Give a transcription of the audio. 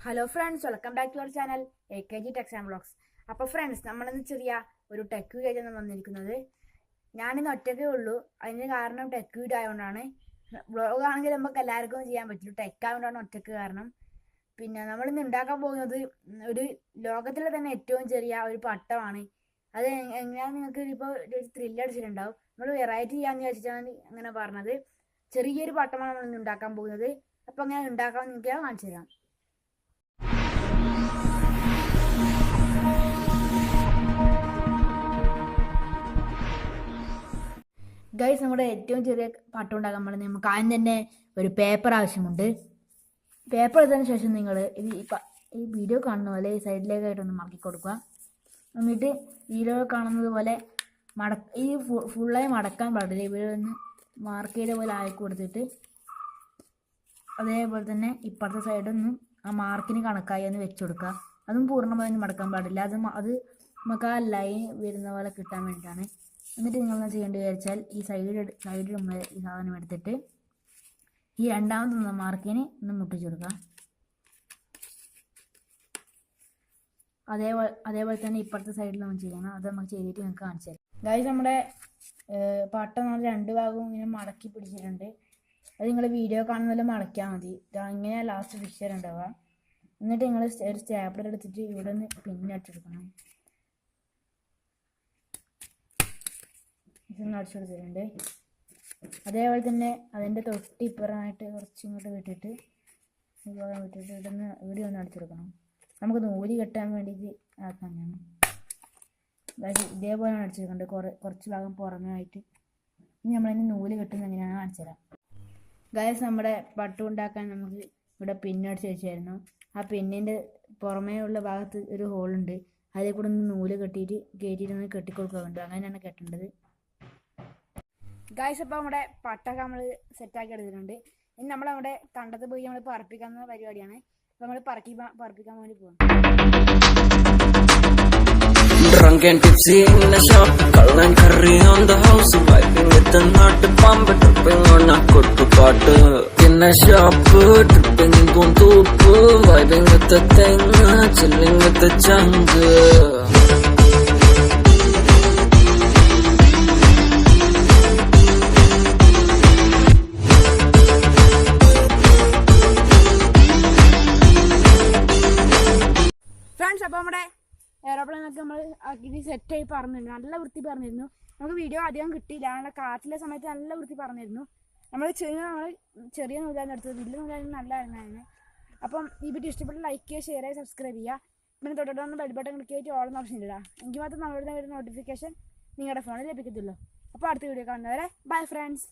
Hello friends, welcome back to our channel AKG techs and vlogs. അപ്പോൾ friends, നമ്മളിന്ന് ചെറിയ ഒരു ടെക് വീഡിയോ ആണ് വന്നിരിക്കുന്നത്. ഞാനിന്ന് ഒറ്റയ്ക്കേ ഉള്ളൂ. അതിന് കാരണം ടെക് വീഡിയോ ആയതുകൊണ്ടാണ്. വ്ളോഗ് ആണെങ്കിൽ നമുക്ക് എല്ലാവർക്കും ചെയ്യാൻ പറ്റില്ല, ടെക് ആയതുകൊണ്ടാണ് ഒറ്റയ്ക്ക് കാരണം. പിന്നെ നമ്മളിന്ന് ഉണ്ടാക്കാൻ പോകുന്നത് ഒരു ലോകത്തിലെ തന്നെ ഏറ്റവും ചെറിയ ഒരു പട്ടമാണ്. അത് എങ്ങനെയാണെന്ന് നിങ്ങൾക്ക് ഇപ്പോൾ ഒരു ത്രില്ല് അടിച്ചിട്ടുണ്ടാവും. നമ്മൾ വെറൈറ്റി ചെയ്യാമെന്ന് വിചാരിച്ചിട്ടാണ് അങ്ങനെ പറഞ്ഞത്. ചെറിയൊരു പട്ടമാണ് നമ്മളിന്ന് ഉണ്ടാക്കാൻ പോകുന്നത്. അപ്പോൾ അങ്ങനെ ഉണ്ടാക്കാമെന്ന് എനിക്ക് കാണിച്ചു തരാം. ഗൈസ്, നമ്മുടെ ഏറ്റവും ചെറിയ പട്ടം ഉണ്ടാക്കാൻ വേണ്ടി നമുക്ക് ആദ്യം തന്നെ ഒരു പേപ്പർ ആവശ്യമുണ്ട്. പേപ്പർ എടുത്തതിന് ശേഷം നിങ്ങൾ ഈ വീഡിയോ കാണുന്ന പോലെ ഈ സൈഡിലേക്കായിട്ടൊന്ന് മടക്കി കൊടുക്കുക. എന്നിട്ട് വീഡിയോ കാണുന്നത് പോലെ ഈ ഫുള്ളായി മടക്കാൻ പാടില്ല. ഇവിടെ ഒന്ന് മാർക്ക് ചെയ്ത പോലെ ആക്കി കൊടുത്തിട്ട് അതേപോലെ തന്നെ ഇപ്പുറത്തെ സൈഡൊന്നും ആ മാർക്കിന് കണക്കായി ഒന്ന് വെച്ച് കൊടുക്കുക. അതും പൂർണ്ണമായും മടക്കാൻ പാടില്ല. അത് നമുക്ക് ആ ലൈൻ വരുന്ന പോലെ കിട്ടാൻ വേണ്ടിയിട്ടാണ്. എന്നിട്ട് നിങ്ങളെന്താ ചെയ്യേണ്ടത് വിചാരിച്ചാൽ ഈ സൈഡിൽ നമ്മൾ ഈ സാധനം എടുത്തിട്ട് ഈ രണ്ടാമത്തെ മാർക്കിന് ഒന്ന് മുട്ടിച്ചു കൊടുക്കുക. അതേപോലെ തന്നെ ഇപ്പുറത്തെ സൈഡിൽ നമ്മൾ ചെയ്യണം. അത് നമുക്ക് ചെയ്തിട്ട് നിങ്ങൾക്ക് കാണിച്ചു തരാം. ഗൈസ്, നമ്മുടെ പട്ട നമ്മൾ രണ്ട് ഭാഗവും ഇങ്ങനെ മടക്കി പിടിച്ചിട്ടുണ്ട്. അത് നിങ്ങൾ വീഡിയോ കാണുന്നതിൽ മടക്കിയാൽ മതി. ഇങ്ങനെയാണ് ലാസ്റ്റ് പിക്ചർ ഉണ്ടാവുക. എന്നിട്ട് നിങ്ങൾ ഒരു സ്റ്റാപ്ലർ എടുത്തിട്ട് ഇവിടെ നിന്ന് പിന്നടിച്ചെടുക്കണം. ഇതൊന്ന് അടിച്ചെടുത്തിട്ടുണ്ട്. അതേപോലെ തന്നെ അതിൻ്റെ തൊട്ടിപ്പുറമായിട്ട് കുറച്ചിങ്ങോട്ട് വിട്ടിട്ട് ഇവിടെ ഒന്ന് അടിച്ചെടുക്കണം. നമുക്ക് നൂല് കെട്ടാൻ വേണ്ടിയിട്ട് ആക്കാനാണ്. ഇതേപോലെയാണ് അടിച്ചെടുക്കേണ്ടത്. കുറച്ച് ഭാഗം പുറമേയായിട്ട്. ഇനി നമ്മളതിന് നൂല് കെട്ടുന്നത് എങ്ങനെയാണ് കാണിച്ചു തരാം. ഗൈസ്, നമ്മുടെ പട്ടു ഉണ്ടാക്കാൻ നമുക്ക് ഇവിടെ പിന്നടിച്ച് വെച്ചായിരുന്നു. ആ പിന്നിൻ്റെ പുറമേ ഉള്ള ഭാഗത്ത് ഒരു ഹോളുണ്ട്. അതിൽ കൂടെ ഒന്ന് നൂല് കയറ്റിയിട്ട് കെട്ടിക്കൊടുക്കുന്നുണ്ട്. അങ്ങനെയാണ് കെട്ടേണ്ടത്. ഗൈസ്, അപ്പോൾ നമ്മുടെ പട്ടൊക്കെ നമ്മൾ സെറ്റാക്കി എടുത്തിട്ടുണ്ട്. ഇനി നമ്മളവിടെ കണ്ടത്ത് പോയി നമ്മൾ പറപ്പിക്കാവുന്ന പരിപാടിയാണ്. അപ്പോൾ നമ്മൾ പറപ്പിക്കാൻ വേണ്ടി പോകാം. Drunk and tipsy in the shop, Kal and curry on the house, vibing with the nut pump, tripping on a kuttu paatu. In the shop, tripping in Guntup, vibing with the thing, chilling with the chunk. Friends, അപ്പോൾ നമ്മുടെ എയറോപ്ലെയിനൊക്കെ നമ്മൾ ആക്കിയിട്ട് സെറ്റായി പറഞ്ഞിരുന്നു. നല്ല വൃത്തി പറഞ്ഞിരുന്നു. നമുക്ക് വീഡിയോ അധികം കിട്ടിയില്ല. നല്ല കാറ്റിലെ സമയത്ത് നല്ല വൃത്തി പറഞ്ഞിരുന്നു. നമ്മൾ ചെറിയ നൂലായിരുന്നു എടുത്തത്. വലിയ നൂലായിരുന്നു നല്ലതായിരുന്നു. അപ്പം ഈ വീഡിയോ ഇഷ്ടപ്പെട്ട് ലൈക്ക് ചെയ്യുക, ഷെയർ ചെയ്യുക, സബ്സ്ക്രൈബ് ചെയ്യുക. പിന്നെ തൊട്ടടുത്ത് ബെൽ ബട്ടൺ ക്ലിക്ക് ചെയ്തിട്ട് ഓൾ ഓപ്ഷൻ ഇല്ല. എങ്കിൽ മാത്രം നമ്മളുടെ ഒരു നോട്ടിഫിക്കേഷൻ നിങ്ങളുടെ ഫോണിൽ ലഭിക്കത്തുള്ളൂ. അപ്പോൾ അടുത്ത വീഡിയോ കാണുന്നവരെ ബൈ ഫ്രണ്ട്സ്.